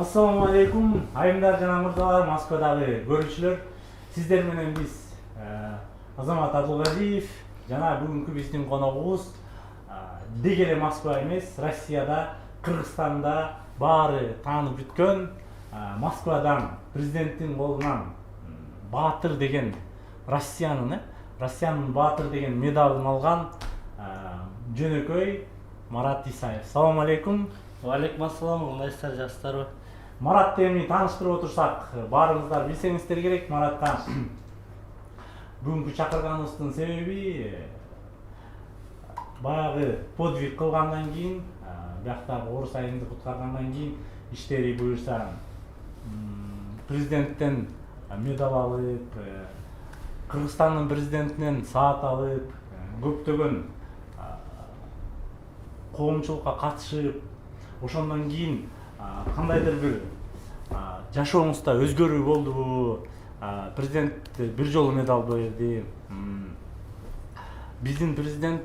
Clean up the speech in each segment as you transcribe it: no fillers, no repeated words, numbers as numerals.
Assalamu алейкум, айымдар жана мырзалар, Москвадагы көрүүчүлөр. Сиздер менен биз Азамат Абдулгазиев жана бүгүнкү биздин коногубуз деги эле Москва эмес, Россияда, Кыргызстанда баары таанып бүткөн Москвадан президенттин колунан Баатыр деген Россиянын Баатыр деген медалын алган жөнөкөй Марат Исаев. Салам алейкум. Алейкум ассалам, кандайсыздар, жакшысыздарбы? Маратты эми тааныштырып отурсак, баарыңыздар билсеңиздер керек. Маратка бүгүнкү чакырганыбыздын себеби баягы подвиг кылгандан кийин, бияктагы орус айымды куткаргандан кийин иштери буюрса президенттен медаль алып, Кыргызстандын президентинен саат алып, көптөгөн коомчулукка катышып, ошондон кийин кандайдыр бир жашооңузда өзгөрүү болдубу? Президент бир жолу медаль берди. Биздин президент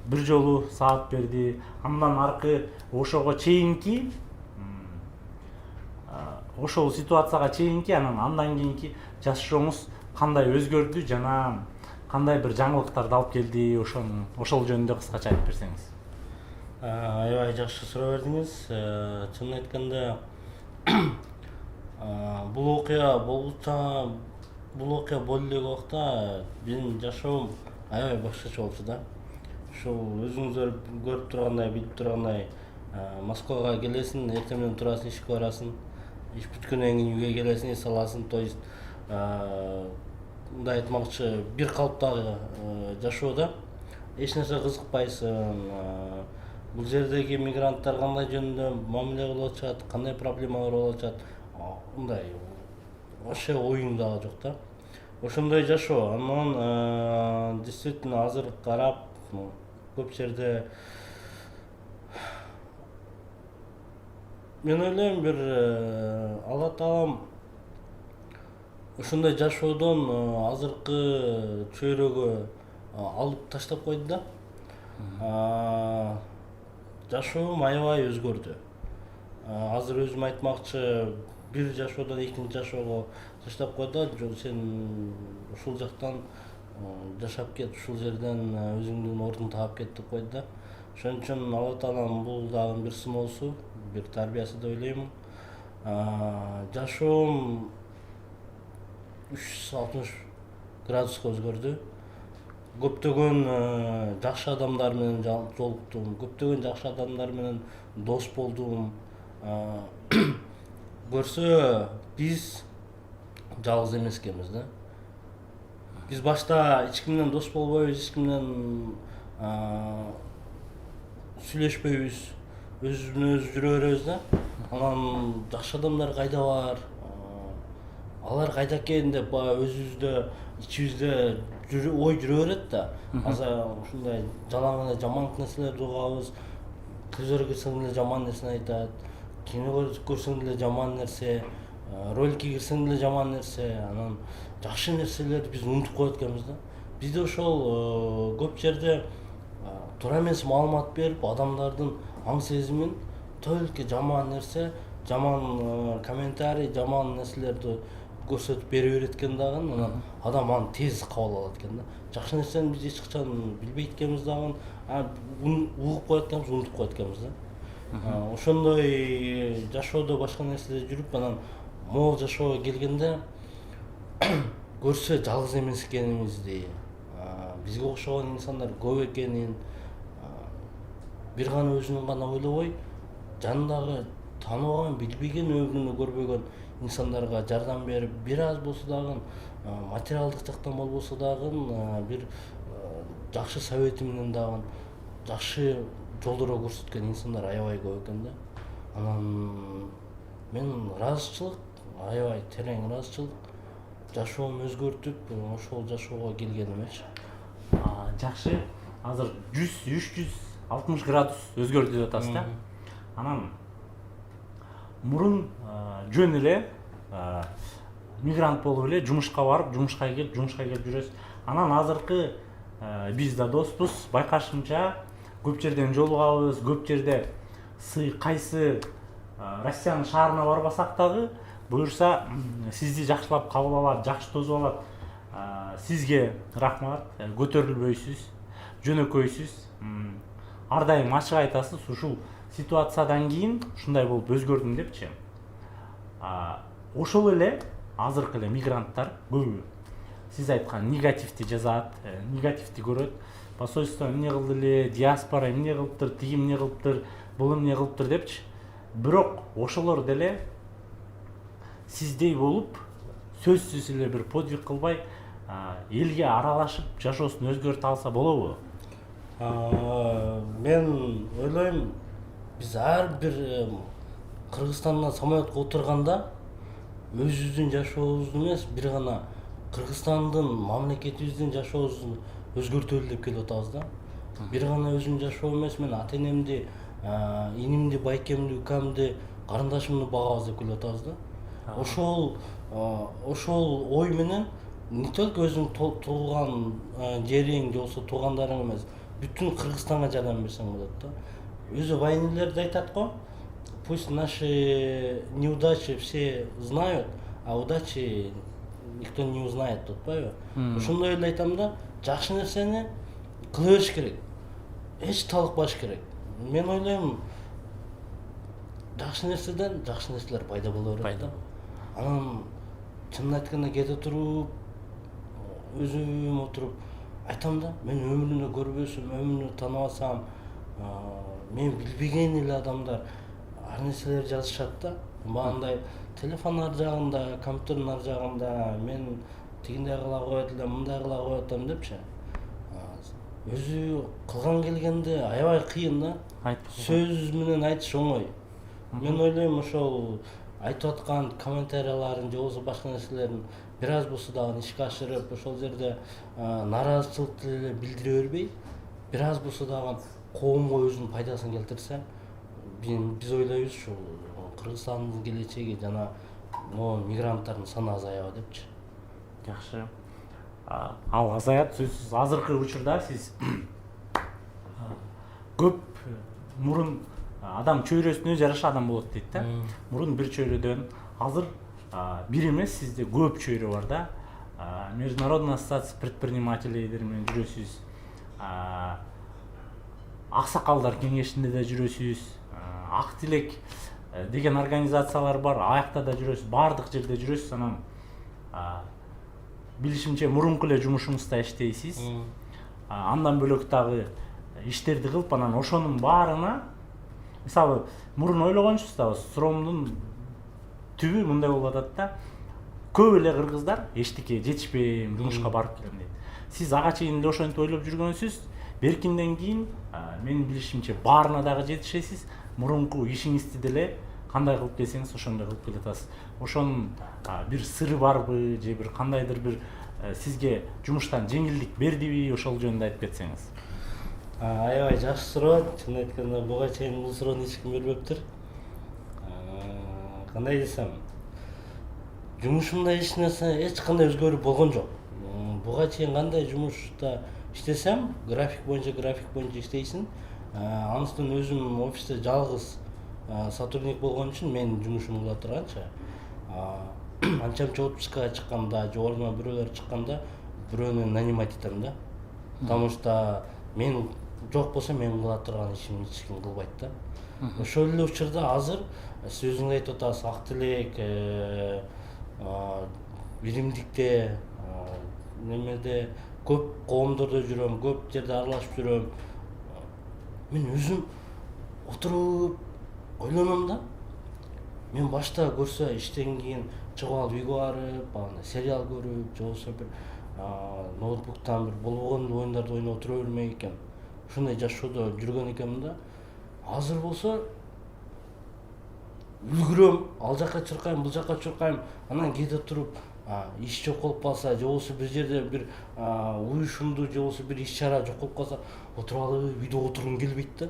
бир жолу саат берди. Андан аркы ошого чейинки ошол ситуацияга чейинки, андан кийинки жашооңуз кандай өзгөрдү жана кандай бир жаңылыктарды алып келди? Ошол жөнүндө кыскача айтып берсеңиз. Аябай жакшы суроо бердиңиз. Чынын айтканда, бул окуя болчу элек убакта менин жашоом аябай башкача болчу да. Ушул өзүңүздөр көрүп тургандай, билип тургандай, Москвага келесиң, эртең менен турасың, ишке барасың, иш бүткөндөн кийин үйгө келесиң, эс аласың. То есть мындай айтмакчы, бир калыптагы жашоо да. Эч нерсе кызыкпайсың. Бул жердеги мигранттар кандай жөнүндө мамиле кылып атышат, кандай проблемалар болуп атышат, мындай вообще оюң дагы жок да. Ошондой жашоо. Анан действительно азыр карап, көп жерде мен ойлойм, бир Алла Таалам ошондой жашоодон азыркы чөйрөгө алып таштап койду да. Жашоом аябай өзгөрдү. Азыр өзүм айтмакчы, бир жашоодон экинчи жашоого таштап койду. Сен ушул жактан жашап кет, ушул жерден өзүңдүн ордуңду таап кет деп койду да. Ошон үчүн Алла Таалам бул дагы бир сыноосу, бир тарбиясы деп ойлойм. Жашоом 360 градуска өзгөрдү. Көптөгөн жакшы адамдар менен жолуктум, көптөгөн жакшы адамдар менен дос болдум. Көрсө биз жалгыз эмес экенбиз да. Биз башта эч ким менен дос болбойбуз, эч ким менен сүйлөшпөйбүз, өзүбүз өзү жүрө беребиз да. Анан жакшы адамдар кайда бар, алар кайда экен деп баягы өзүбүздө, ичибизде ой жүрө берет да. Азыр ушундай жалаң эле жаман нерселерди угабыз, телевизорго кирсең деле жаман нерсени айтат, кино көрсөң деле жаман нерсе, роликке кирсең деле жаман нерсе, анан жакшы нерселерди биз унутуп коет экенбиз да. Бизде ошол көп жерде туура эмес маалымат берип, адамдардын аң сезимин только жаман нерсе, жаман комментарий, жаман нерселерди көрсөтүп бере берет экен дагы, анан адам аны тез кабыл алат экен да. Жакшы нерсени биз эч качан билбейт экенбиз дагы, угуп коет экенбиз, унутуп коет экенбиз да. Ошондой жашоодо башка нерселер жүрүп, анан могул жашоого келгенде көрсө жалгыз эмес экенибизди, бизге окшогон инсандар көп экенин, бир гана өзүнүн гана ойлобой, жанындагы тааныбаган, билбеген, өмүрүндө көрбөгөн инсандарга жардам берип, бир аз болсо дагы материалдык жактан болбосо дагы бир жакшы совети менен дагы жакшы жолдорго көрсөткөн инсандар аябай көп экен да. Анан мен ыраазычылык, аябай терең ыраазычылык, жашоомду өзгөртүп, ошол жашоого келгенимечи. Жакшы. Азыр 100-360 градус өзгөрдү деп атасыз да. Анан мурун жөн эле мигрант болуп эле жумушка барып, жумушка келип жүрөсүз. Анан азыркы биз да доспуз, байкашымча көп жерден жолугабыз, көп жерде кайсы Россиянын шаарына барбасак дагы буюрса сизди жакшылап кабыл алат, жакшы тосуп алат. Сизге рахмат, көтөрүлбөйсүз, жөнөкөйсүз, ар дайым ачык айтасыз. Ушул ситуациядан кийин ушундай болуп өзгөрдүм депчи. Ошол эле азыркы эле мигранттар көбү сиз айткан негативди жазат, негативди көрөт. Посольство эмне кылды эле, диаспора эмне кылыптыр, тиги эмне кылыптыр, бул эмне кылыптыр депчи. Бирок ошолор деле сиздей болуп сөзсүз эле бир подвиг кылбай элге аралашып жашоосун өзгөртө алса болобу? Мен ойлойм, биз ар бир Кыргызстандан самолетке отурганда өзүбүздүн жашообузду эмес, бир гана Кыргызстандын, мамлекетибиздин жашоосун өзгөртөлү деп келип атабыз да. Бир гана өзүмдүн жашоом эмес, мен ата энемди, инимди, байкемди, укамды, карындашымды багабыз деп келип атабыз да. Ошол ой менен не только өзүң туулган жериң же болбосо туугандарың эмес, бүтүн Кыргызстанга жардам берсең болот да. Өзү военныйлар да айтат го, пусть наши неудачи все знают, а удачи никто не узнает, деп атпайбы? Ошондой эле айтам да, жакшы нерсени кыла бериш керек. Эч талыкпаш керек. Мен ойлойм, жакшы нерседен жакшы нерселер пайда боло берет да. Анан чынын айтканда кете туруп, өзүм отуруп айтам да, мен өмүрүмдө көрбөсөм, өмүрүмдө тааныбасам, мен билбеген эле адамдар ар нерселер жазышат да. Багындай телефон ар жагында, компьютердин ар жагында, мен тигиндей кыла коет элем, мындай кыла коет элем депчи. Өзү кылган келгенде аябай кыйын да. Сөз менен айтыш оңой. Мен ойлойм, ошол айтып аткан комментарияларын же болбосо башка нерселерин бир аз болсо дагы ишке ашырып, ошол жерде нааразычылыкты эле билдире бербей, бир аз болсо дагы коомго өзүнүн пайдасын келтирсе, биз ойлойбуз ушул Кыргызстандын келечеги жана могу мигранттардын саны азаябы депчи. Жакшы. Ал азаят сөзсүз. Азыркы учурда сиз көп мурун адам чөйрөсүнө жараша адам болот дейт да. Мурун бир чөйрөдөн азыр бир эмес, сизде көп чөйрө бар да. Международная ассоциация предпринимателей менен жүрөсүз. Аксакалдар кеңешинде да жүрөсүз. Ак тилек деген организациялар бар, аякта да жүрөсүз, баардык жерде жүрөсүз. Анан билишимче мурунку эле жумушуңузда иштейсиз. Андан бөлөк дагы иштерди кылып, анан ошонун баарына мисалы мурун ойлогончусуз да, суроомдун түбү мындай болуп атат да. Көп эле кыргыздар эчтеке жетишпейм, жумушка барып келем дейт. Сиз ага чейин эле ошентип ойлоп жүргөнсүз. Беркинден кийин менин билишимче баарына дагы жетишесиз. Мурунку ишиңизди деле кандай кылып келсеңиз ошондой кылып келатасыз. Ошонун бир сыры барбы же бир кандайдыр бир сизге жумуштан жеңилдик бердиби, ошол жөнүндө айтып кетсеңиз. Аябай жакшы суроо. Чын айтканда буга чейин бул суроону эч ким бербептир. Кандай десем, жумушумда эч нерсе, эч кандай өзгөрүү болгон жок. Буга чейин кандай жумушта иштесем, график боюнча иштейсиң. Анысынан өзүм офисте жалгыз сотрудник болгон үчүн мен жумушумду кыла турганчы. Анча-мынча отпускага чыкканда же ордуна бирөөлөр чыкканда бирөөнү нанимать этем да. Потому что мен жок болсо мен кыла турган ишимди эч ким кылбайт да. Ошол эле учурда азыр сиз өзүңүз айтып атасыз, ак тилек, биримдикте, немеде көп коомдордо жүрөм, көп жерде аралашып жүрөм. Мен өзүм отуруп ойлоном да. Мен башта көрсө иштен кийин чыгып алып үйгө барып, сериал көрүп, же болбосо бир ноутбуктан бир болгон оюндарды ойноп отура бермек экен. Ушундай жашоодо жүргөн экенмин да. Азыр болсо үлгүрөм, ал жака чуркайм, бул жака чуркайм, анан кете туруп иш жок болуп калса, же болбосо бир жерде бир уюшумду же болбосо бир иш чара жок болуп калса, отуруп алып үйдө отургум келбейт да.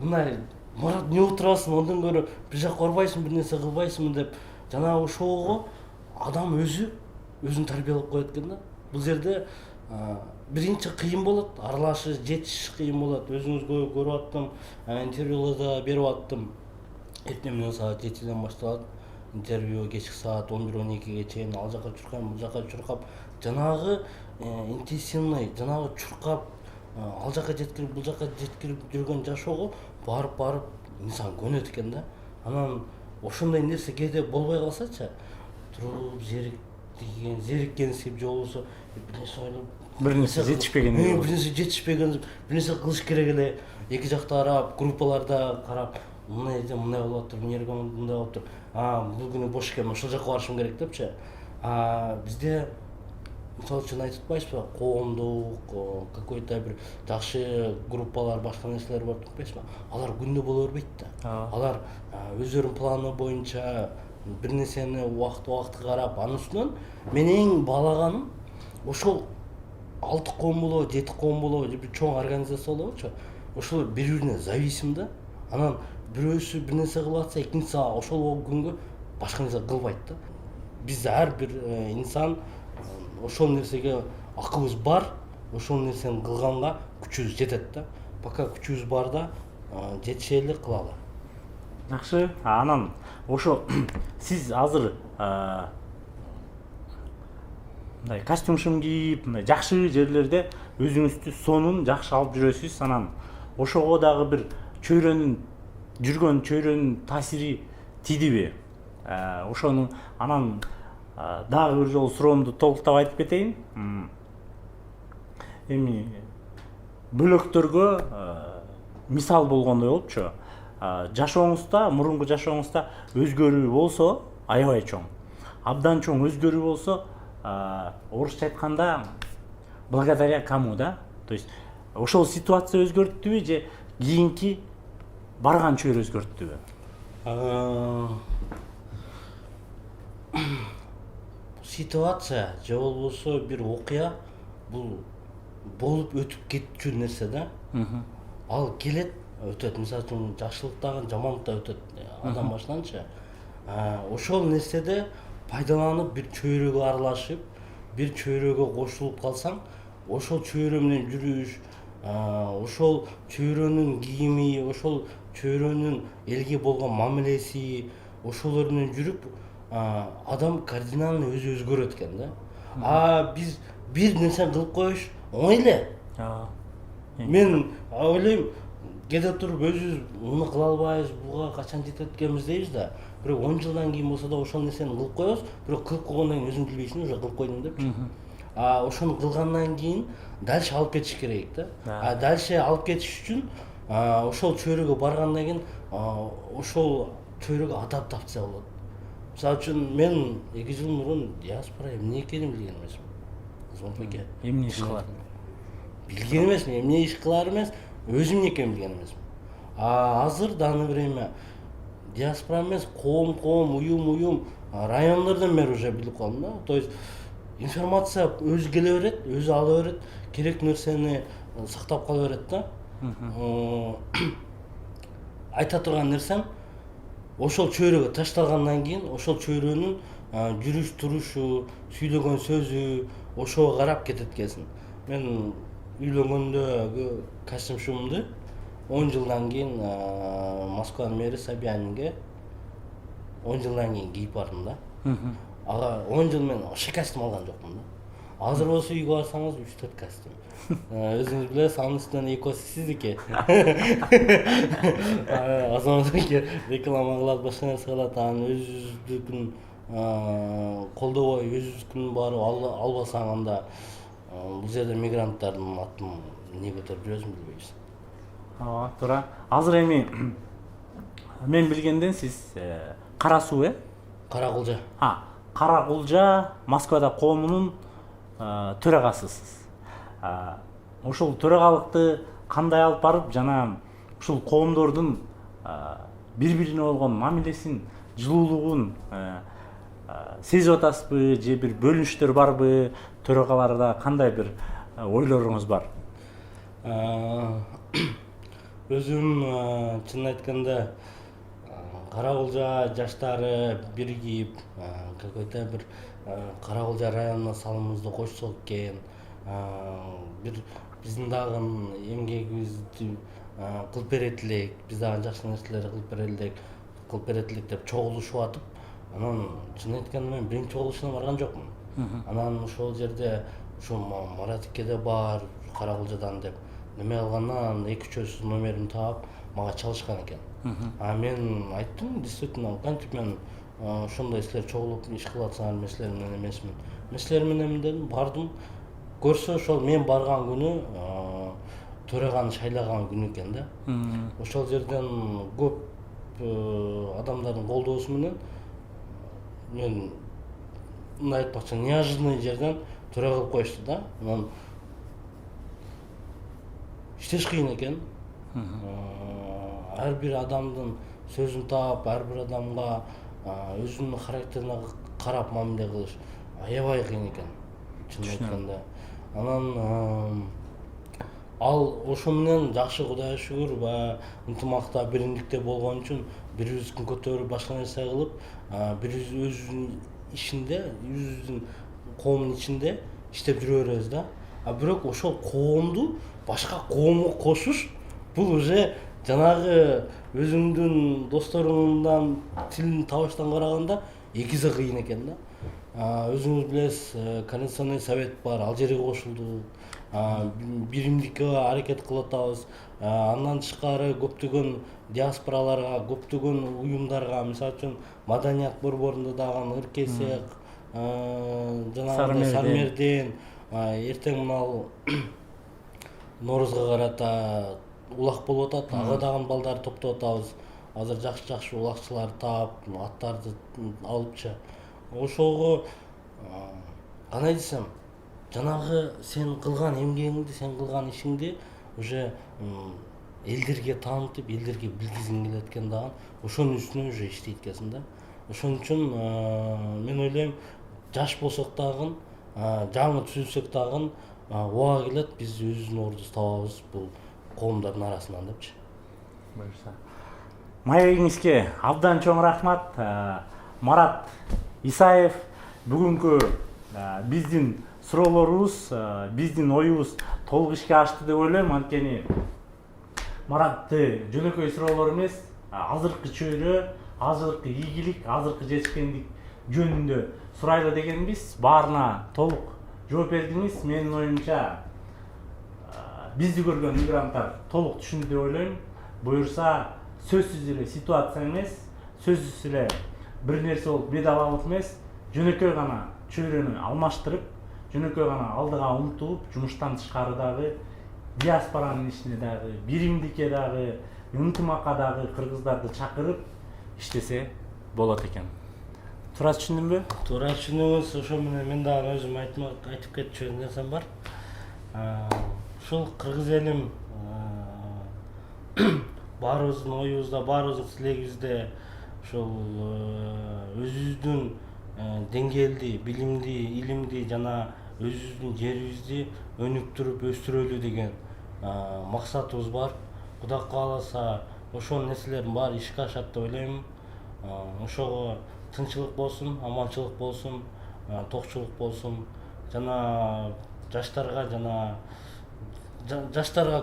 Мындай Марат, эмне отурасың, андан көрө бир жака барбайсың, бир нерсе кылбайсыңбы деп, жанагы ошого адам өзүн тарбиялап коет экен да. Бул жерде биринчи кыйын болот, аралашыш, жетиш кыйын болот. Өзүңүз көрүп аттым, интервьюларда берип аттым. эртең менен саат 7-ден башталат. Интервью кечки саат 11-12ге чейин ал жака чуркайм, бул жака чуркап, жанагы интенсивный, жанагы чуркап, ал жака жеткирип, бул жака жеткирип жүргөн жашоого барып инсан көнөт экен да. Анан ошондой нерсе кээде болбой калсачы, туруп зериккенсип же болбосо бир нерсе ойлоп, бир нерсе жетишпегендей бир нерсе кылыш керек эле. Эки жакты карап, группаларда карап, мындай жерде мындай болуп атыр, мына жерге мындай болуп тур. Бул күнү бош экен, ошол жака барышым керек депчи. Бизде мисалы үчүн айтып атпайсызбы, коомдук какой-то бир жакшы группалар, башка нерселер бар деп атпайсызбы? Алар күндө боло бербейт да. Алар өздөрүнүн планы боюнча бир нерсени убакты карап, анын үстүнөн мен эң баалаганым ошол 6 коом болобу, 7 коом болобу, же бир чоң организация болобучу, ошол бири-бирине зависим да. Анан бирөөсү бир нерсе кылып атса, экинчиси ошол күнгө башка нерсе кылбайт да. Биз ар бир инсан ошол нерсеге акыбыз бар, ошол нерсени кылганга күчүбүз жетет да. Пока күчүбүз барда жетише эле кылалы. Жакшы. Анан ошо сиз азыр мындай костюм кийип, жакшы жерлерде өзүңүздү сонун жакшы алып жүрөсүз. Анан ошого дагы бир жүргөн чөйрөнүн таасири тийдиби? Ошонун анан дагы бир жолу суроомду толуктап айтып кетейин. Эми бөлөктөргө мисал болгондой болупчу. Жашооңузда, мурунку жашооңузда өзгөрүү болсо, аябай чоң. Абдан чоң өзгөрүү болсо, орусча айтканда благодаря кому, да? То есть ошол ситуация өзгөрттүбү же кийинки барган чөйрө өзгөрттүбү? Ситуация же болбосо бир окуя бул болуп өтүп кетчү нерсе да. Ал келет, өтөт. Мисалы үчүн жакшылыктагы жамандык да өтөт адам башынанчы. Ошол нерседе пайдаланып бир чөйрөгө аралашып, бир чөйрөгө кошулуп калсаң, ошол чөйрө менен жүрүш, ошол чөйрөнүн кийими, ошол чөйрөнүн элге болгон мамилеси, ошолор менен жүрүп, адам кардинально өзү өзгөрөт экен да. Биз бир нерсени кылып коюш оңой эле. Мен ойлойм, кээде туруп өзүбүз муну кыла албайбыз, буга качан жетет экенбиз дейбиз да. Бирок 10 жылдан кийин болсо да ошол нерсени кылып коебуз, бирок кылып койгондон кийин өзүң билбейсиң, уже кылып койдуң депчи. Ошону кылгандан кийин дальше алып кетиш керек да. Дальше алып кетиш үчүн ошол чөйрөгө баргандан кийин ошол чөйрөгө адаптация болот. Мисалы үчүн мен 2 жыл мурун диаспора эмне экенин билген эмесмин. Зомпеке. Эмне иш кылат? Билген эмесмин, эмне иш кылар эмес, өзүм эмне экенин билген эмесмин. Азыр даны время диаспора эмес, коом, уюм, райондордон бери уже билип калдым да. То есть информация өзү келе берет, өзү ала берет, керек нерсени сактап кала берет да. Айта турган нерсем, ошол чөйрөгө ташталгандан кийин ошол чөйрөнүн жүрүш турушу, сүйлөгөн сөзү ошого карап кетет экенсиң. Мен үйлөнгөндөгү костюмчумду 10 жылдан кийин Москванын мэри Собянинге 10 жылдан кийин кийип бардым да. Ага 10 жыл мен ошо костюм алган жокмун да. Азыр болсо үйгө барсаңыз 3-4 костюм. Өзүңүз билесиз, анын үстүнөн экөөсү сиздики. Азаматке реклама кылат, башка нерсе кылат, анан өзүбүздүкүн колдобой, өзүбүздүкүн барып албасаң, анда бул жерде мигранттардын атын эмне көтөрүп жүрөсүң билбейбиз. Туура. Азыр эми мен билгенден сиз Кара Суу, Кара Кулжа. Кара Кулжа Москвада коомунун төрагасысыз. Ошол төрагалыкты кандай алып барып, жана ушул коомдордун бири-бирине болгон мамилесин, жылуулугун сезип атасызбы, же бир бөлүнүштөр барбы, төрагаларда кандай бир ойлоруңуз бар? Өзүм чынын айтканда Кара Кулжа жаштары биригип, какой-то бир Кара Кулжа районуна салымыбызды кошсок экен, бир биздин дагы эмгегибизди кылып берет элек, биз дагы жакшы нерселерди кылып берет элек. кылып берет элек деп чогулушуп атып, анан чын айтканда мен биринчи чогулушуна барган жокмун. Анан ошол жерде ушу Маратике да бар, Каракылжадан деп неме кылгандан 2-3 номерин таап мага чалышкан экен. Мен айттым, действительно, кантип мен ошондой силер чогулуп иш кылып атсаңар мен силер менен эмесмин. Мен силер мененмин дедим, бардым. Көрсө ошол мен барган күнү төраганы шайлаган күнү экен да. Ошол жерден көп адамдардын колдоосу менен мен мындай айтпакчы, неожиданный жерден төра кылып коюшту да. Анан иштеш кыйын экен. Ар бир адамдын сөзүн таап, ар бир адамга өзүнүн характерине карап мамиле кылыш аябай кыйын экен, чын айтканда. Анан ал ошо менен жакшы, Кудайга шүгүр, баягы ынтымакта, биримдикте болгон үчүн бири-бирибиздин көтөрүп башка нерсе кылып, бирибиз өзүбүздүн ишинде, өзүбүздүн коомдун ичинде иштеп жүрө беребиз да. Бирок ошол коомду башка коомго кошуш, бул уже жанагы өзүңдүн досторуңдан тилин табыштан караганда экисе кыйын экен да. Өзүңүз билесиз, Координационный совет бар, ал жерге кошулдук, биримдикке аракет кылып атабыз. Андан тышкары көптөгөн диаспораларга, көптөгөн уюмдарга, мисалы үчүн Маданият борборунда дагы Ыркесек, жанагы Сармерден, эртең мынау Ноорузга карата улак болуп атат, ага дагы балдарды топтоп атабыз. Азыр жакшы улакчыларды таап, аттарды алыпчы. Ошого кандай десем, жанагы сен кылган эмгегиңди, сен кылган ишиңди уже элдерге таанытып, элдерге билгизгиң келет экен дагы. Ошонун үстүнө уже иштейт экенсиң да. Ошон үчүн мен ойлойм, жаш болсок дагы, жаңы түзүлсөк дагы убага келет, биз өзүбүздүн ордубузду табабыз бул коомдордун арасынан депчи. Буюрса. Маегиңизге абдан чоң рахмат. Марат Исаев бүгүнкү биздин суроолорубуз, биздин оюбуз толук ишке ашты деп ойлойм. Анткени Маратты жөнөкөй суроолор эмес, азыркы чөйрө, азыркы ийгилик, азыркы жетишкендик жөнүндө сурайлы дегенбиз. Баарына толук жооп бердиңиз. Менин оюмча бизди көргөн мигранттар толук түшүндү деп ойлойм. Буюрса сөзсүз эле ситуация эмес, сөзсүз эле бир нерсе болуп бедалалык эмес, жөнөкөй гана чөйрөнү алмаштырып, жөнөкөй гана алдыга умтулуп, жумуштан тышкары дагы, диаспоранын ишине дагы, биримдикке дагы, ынтымакка дагы кыргыздарды чакырып иштесе болот экен. Туура түшүндүмбү? Туура түшүндүңүз. Ошо менен мен дагы өзүм айтып кетчү нерсем бар. Ушул кыргыз элим баарыбыздын оюбузда, баарыбыздын тилегибизде ошол өзүбүздүн деңгээлди, билимди, илимди жана өзүбүздүн жерибизди өнүктүрүп өстүрөлү деген максатыбыз бар. Кудай кааласа, ошол нерселердин баары ишке ашат деп ойлойм. Ошого тынчылык болсун, аманчылык болсун, токчулук болсун, жана жаштарга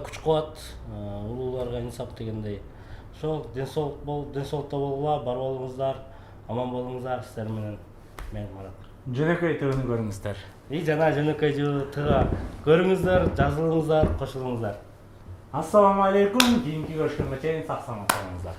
күч кубат, улууларга инсап дегендей. Ошол ден-соолукта болгула, бар болуңуздар, аман болуңуздар. Сиздер менен мен Марат. Жөнөкөй тыгын көрүңүздөр. Жана жөнөкөй тыга көрүңүздөр, жазылыңыздар, кошулуңуздар. Ассаламу алейкум. Кийинки көрүшкөнгө чейин сак саламат болуңуздар.